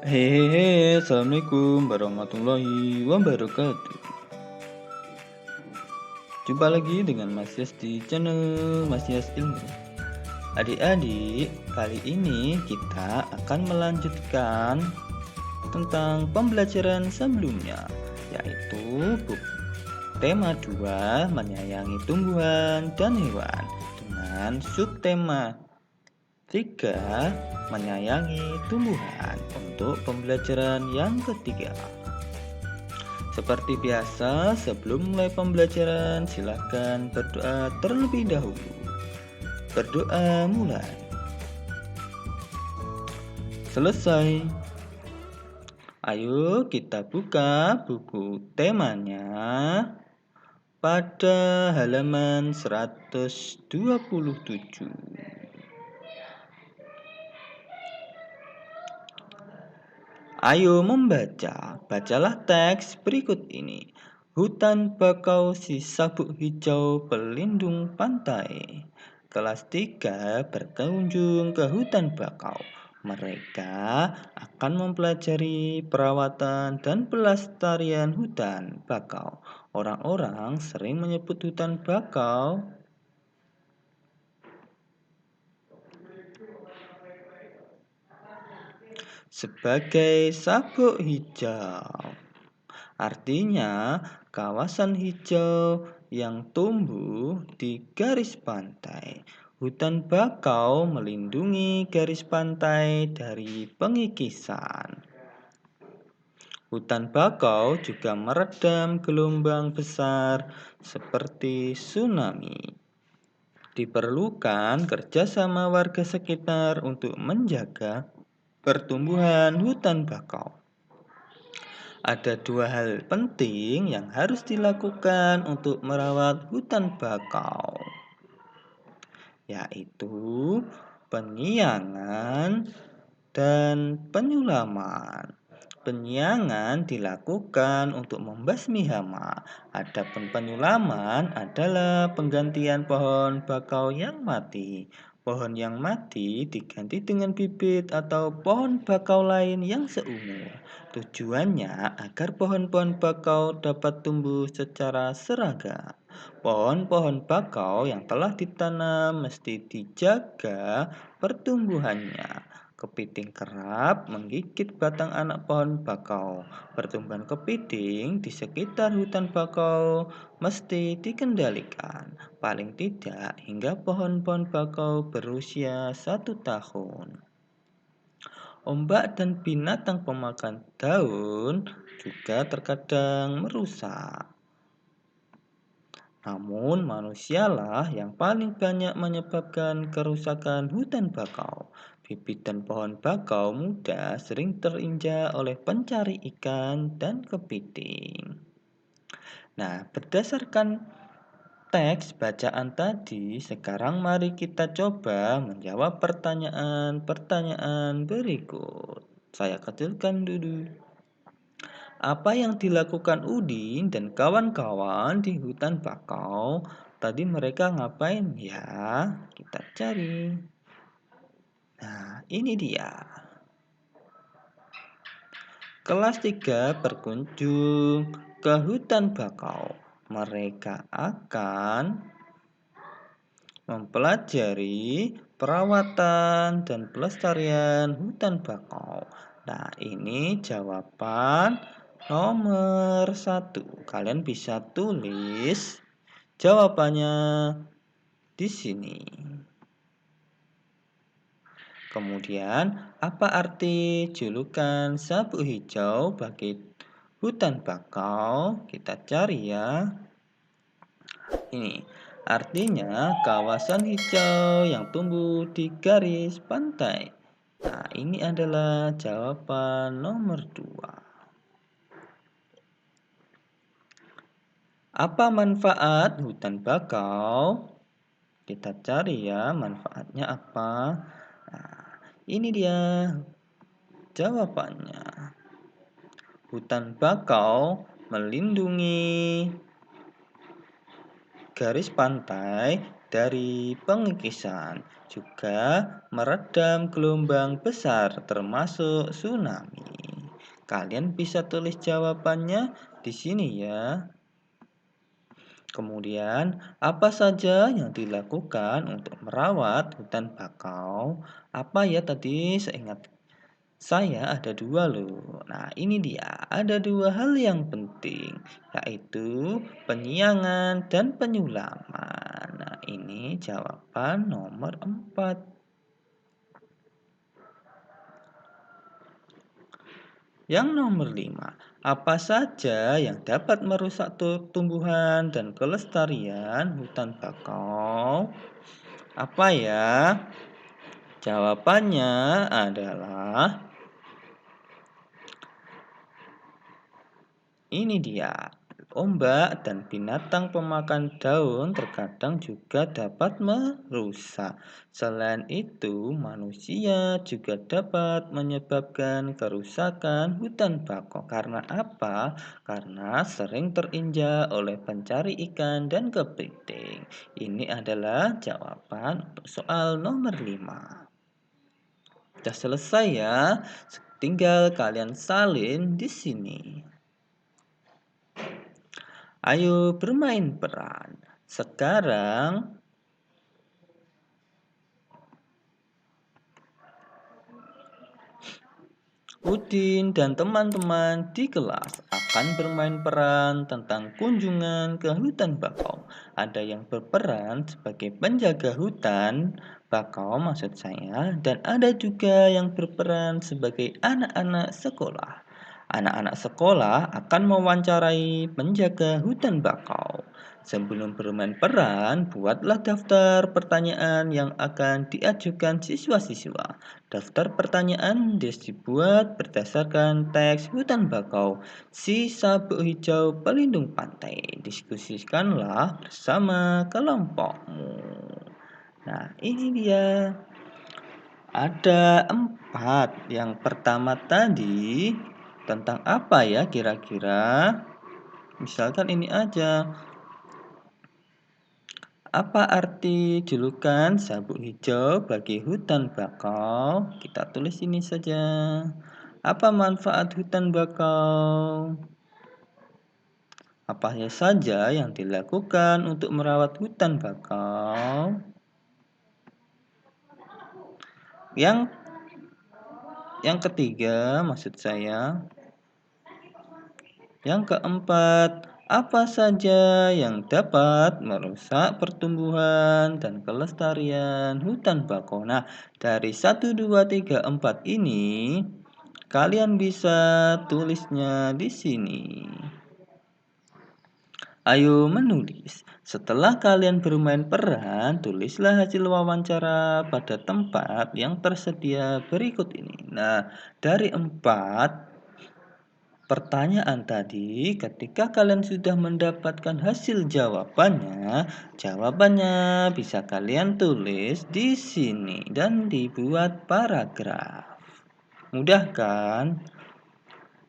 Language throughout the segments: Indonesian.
Hehehe, assalamualaikum warahmatullahi wabarakatuh. Jumpa lagi dengan Mas Yas di channel Mas Yas Ilmu. Adik-adik, kali ini kita akan melanjutkan tentang pembelajaran sebelumnya, yaitu tema 2 menyayangi tumbuhan dan hewan dengan subtema 3 menyayangi tumbuhan untuk pembelajaran yang ketiga. Seperti biasa, sebelum mulai pembelajaran, silahkan berdoa terlebih dahulu. Berdoa mulai. Selesai. Ayo kita buka buku temanya pada halaman 127. Ayo membaca, bacalah teks berikut ini. Hutan bakau si sabuk hijau pelindung pantai. Kelas 3 berkunjung ke hutan bakau. Mereka akan mempelajari perawatan dan pelestarian hutan bakau. Orang-orang sering menyebut hutan bakau sebagai sabuk hijau. Artinya, kawasan hijau yang tumbuh di garis pantai. Hutan bakau melindungi garis pantai dari pengikisan. Hutan bakau juga meredam gelombang besar seperti tsunami. Diperlukan kerjasama warga sekitar untuk menjaga pertumbuhan hutan bakau. Ada 2 hal penting yang harus dilakukan untuk merawat hutan bakau, yaitu penyiangan dan penyulaman. Penyiangan dilakukan untuk membasmi hama, adapun penyulaman adalah penggantian pohon bakau yang mati. Pohon yang mati diganti dengan bibit atau pohon bakau lain yang seumur. Tujuannya agar pohon-pohon bakau dapat tumbuh secara seragam. Pohon-pohon bakau yang telah ditanam mesti dijaga pertumbuhannya. Kepiting kerap menggigit batang anak pohon bakau. Pertumbuhan kepiting di sekitar hutan bakau mesti dikendalikan, paling tidak hingga pohon-pohon bakau berusia 1 tahun. Ombak dan binatang pemakan daun juga terkadang merusak. Namun manusialah yang paling banyak menyebabkan kerusakan hutan bakau. Bibit dan pohon bakau muda sering terinjak oleh pencari ikan dan kepiting. Nah, berdasarkan teks bacaan tadi, sekarang mari kita coba menjawab pertanyaan-pertanyaan berikut. Saya kecilkan dulu. Apa yang dilakukan Udin dan kawan-kawan di hutan bakau? Tadi mereka ngapain ya? Kita cari. Nah, ini dia. Kelas 3 berkunjung ke hutan bakau. Mereka akan mempelajari perawatan dan pelestarian hutan bakau. Nah, ini jawaban nomor 1. Kalian bisa tulis jawabannya di sini. Kemudian, apa arti julukan sabuk hijau bagi hutan bakau? Kita cari ya. Ini artinya kawasan hijau yang tumbuh di garis pantai. Nah, ini adalah jawaban nomor 2. Apa manfaat hutan bakau? Kita cari ya, manfaatnya apa? Nah, ini dia jawabannya. Hutan bakau melindungi garis pantai dari pengikisan, juga meredam gelombang besar termasuk tsunami. Kalian bisa tulis jawabannya di sini ya. Kemudian, apa saja yang dilakukan untuk merawat hutan bakau? Apa ya tadi seingat saya ada dua loh. Nah, ini dia. Ada dua hal yang penting, yaitu penyiangan dan penyulaman. Nah, ini jawaban nomor 4. Yang nomor 5. Apa saja yang dapat merusak tumbuhan dan kelestarian hutan bakau? Apa ya? Jawabannya adalah ini dia. Ombak dan binatang pemakan daun terkadang juga dapat merusak. Selain itu, manusia juga dapat menyebabkan kerusakan hutan bakau. Karena apa? Karena sering terinjak oleh pencari ikan dan kepiting. Ini adalah jawaban untuk soal nomor 5. Sudah selesai ya. Tinggal kalian salin di sini. Ayo bermain peran. Sekarang Udin dan teman-teman di kelas akan bermain peran tentang kunjungan ke hutan bakau. Ada yang berperan sebagai penjaga hutan bakau maksud saya, dan ada juga yang berperan sebagai anak-anak sekolah. Anak-anak sekolah akan mewawancarai penjaga hutan bakau. Sebelum bermain peran, buatlah daftar pertanyaan yang akan diajukan siswa-siswa. Daftar pertanyaan dibuat berdasarkan teks hutan bakau, si sabuk hijau pelindung pantai. Diskusikanlah bersama kelompokmu. Nah, ini dia. Ada 4. Yang pertama tadi tentang apa ya kira-kira? Misalkan ini aja. Apa arti julukan sabuk hijau bagi hutan bakau? Kita tulis ini saja. Apa manfaat hutan bakau? Apa saja yang dilakukan untuk merawat hutan bakau? Yang ketiga, maksud saya, yang keempat, apa saja yang dapat merusak pertumbuhan dan kelestarian hutan bakau? Nah, dari 1, 2, 3, 4 ini, kalian bisa tulisnya di sini. Ayo menulis. Setelah kalian bermain peran, tulislah hasil wawancara pada tempat yang tersedia berikut ini. Nah, dari 4 pertanyaan tadi, ketika kalian sudah mendapatkan hasil jawabannya bisa kalian tulis di sini dan dibuat paragraf. Mudah kan?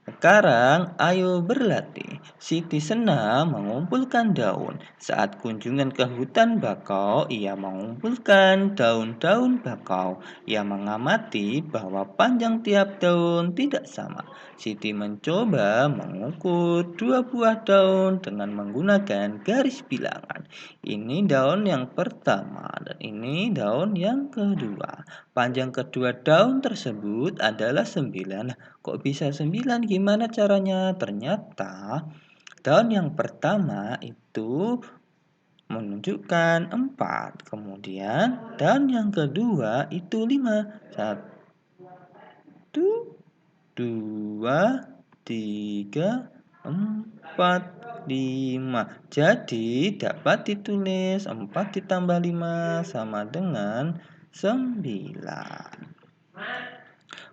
Sekarang ayo berlatih. Siti senang mengumpulkan daun. Saat kunjungan ke hutan bakau, ia mengumpulkan daun-daun bakau. Ia mengamati bahwa panjang tiap daun tidak sama. Siti mencoba mengukur 2 buah daun dengan menggunakan garis bilangan. Ini daun yang pertama dan ini daun yang kedua. Panjang kedua daun tersebut adalah 9. Kok bisa 9? Gimana caranya? Ternyata daun yang pertama itu menunjukkan 4. Kemudian daun yang kedua itu 5. 1, 2, 3, 4, 5. Jadi dapat ditulis 4 ditambah 5 sama dengan 9.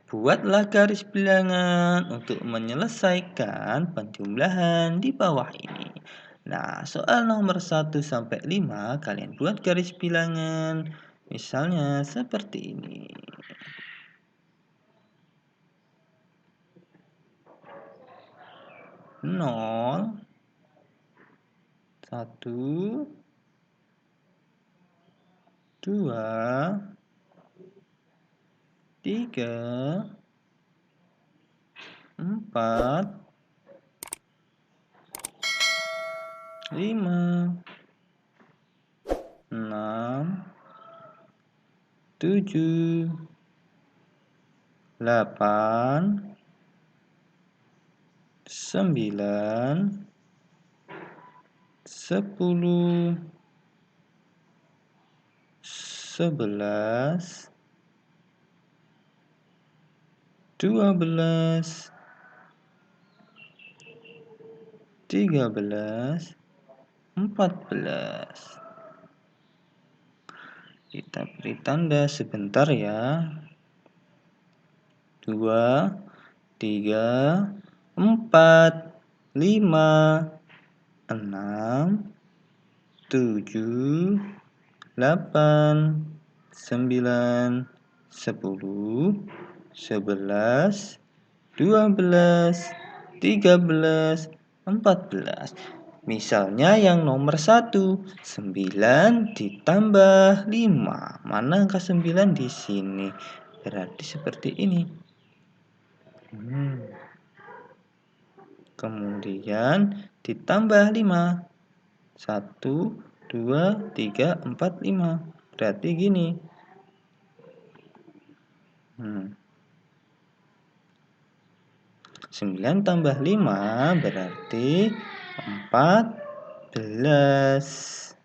Buatlah garis bilangan untuk menyelesaikan penjumlahan di bawah ini. Nah, soal nomor 1 sampai 5 kalian buat garis bilangan. Misalnya seperti ini. 0, 1, 2, 3, 4, 5, 6, 7, 8, 9, 10, 11, 12, 13, 14. Kita beri tanda sebentar ya. 2, 3, 4, 5, 6, 7, 8, 9, 10, 11, 12, 13, 14. Misalnya yang nomor 1, 9 ditambah 5. Mana angka 9 di sini? Berarti seperti ini. Kemudian ditambah 5. 1, 2, 3, 4, 5. Berarti gini. 9 tambah 5 berarti 14.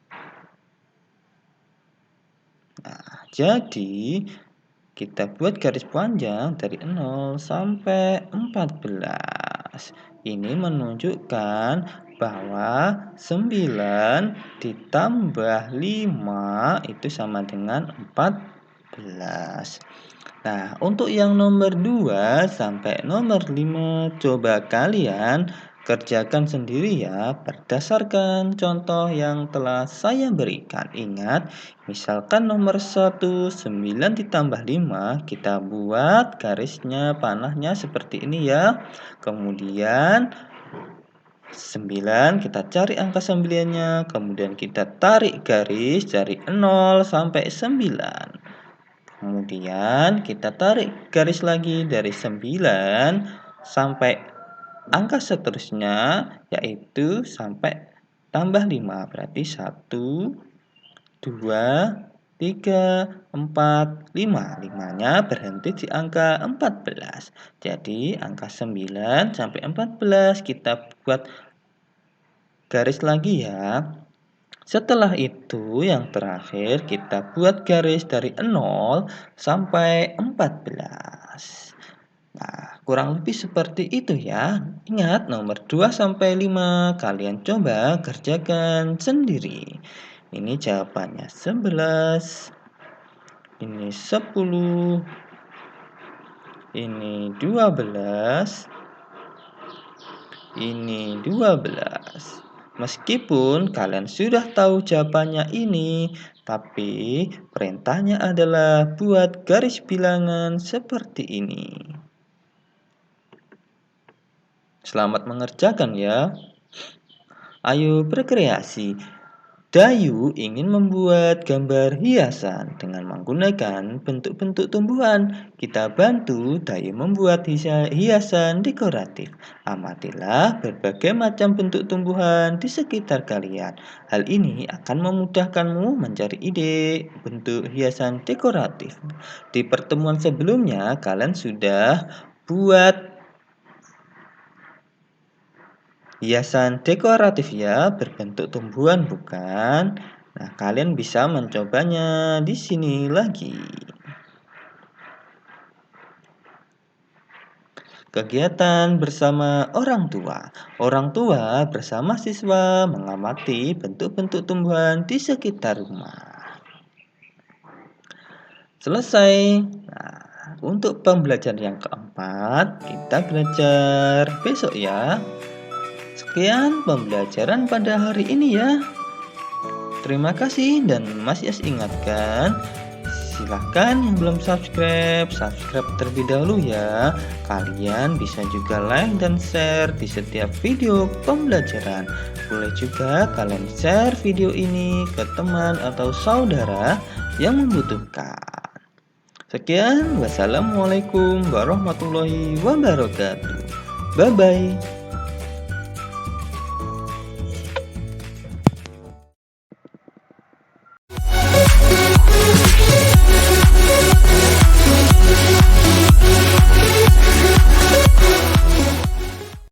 Nah, jadi kita buat garis panjang dari 0 sampai 14. Ini menunjukkan bahwa 9 ditambah 5 itu sama dengan 14. Nah, untuk yang nomor 2 sampai nomor 5, coba kalian kerjakan sendiri ya, berdasarkan contoh yang telah saya berikan. Ingat, misalkan nomor 1, 9 ditambah 5, kita buat garisnya, panahnya seperti ini ya. Kemudian 9, kita cari angka 9-nya, kemudian kita tarik garis dari 0 sampai 9. Kemudian kita tarik garis lagi dari 9 sampai angka seterusnya, yaitu sampai tambah 5. Berarti 1, 2, 3, 4, 5. 5-nya berhenti di angka 14. Jadi angka 9 sampai 14 kita buat garis lagi ya. Setelah itu yang terakhir kita buat garis dari 0 sampai 14. Nah, kurang lebih seperti itu ya. Ingat nomor 2 sampai 5 kalian coba kerjakan sendiri. Ini jawabannya 11. Ini 10. Ini 12. Ini 12. Meskipun kalian sudah tahu jawabannya ini, tapi perintahnya adalah buat garis bilangan seperti ini. Selamat mengerjakan ya. Ayo berkreasi. Dayu ingin membuat gambar hiasan dengan menggunakan bentuk-bentuk tumbuhan. Kita bantu Dayu membuat hiasan dekoratif. Amatilah berbagai macam bentuk tumbuhan di sekitar kalian. Hal ini akan memudahkanmu mencari ide bentuk hiasan dekoratif. Di pertemuan sebelumnya, kalian sudah buat hiasan dekoratif ya, berbentuk tumbuhan bukan? Nah, kalian bisa mencobanya di sini lagi. Kegiatan bersama orang tua. Orang tua bersama siswa mengamati bentuk-bentuk tumbuhan di sekitar rumah. Selesai. Nah, untuk pembelajaran yang keempat, kita belajar besok ya. Sekian pembelajaran pada hari ini ya. Terima kasih dan Mas Yas ingatkan, Silahkan yang belum subscribe, subscribe terlebih dahulu ya. Kalian bisa juga like dan share di setiap video pembelajaran. Boleh juga kalian share video ini ke teman atau saudara yang membutuhkan. Sekian, wassalamualaikum warahmatullahi wabarakatuh. Bye-bye.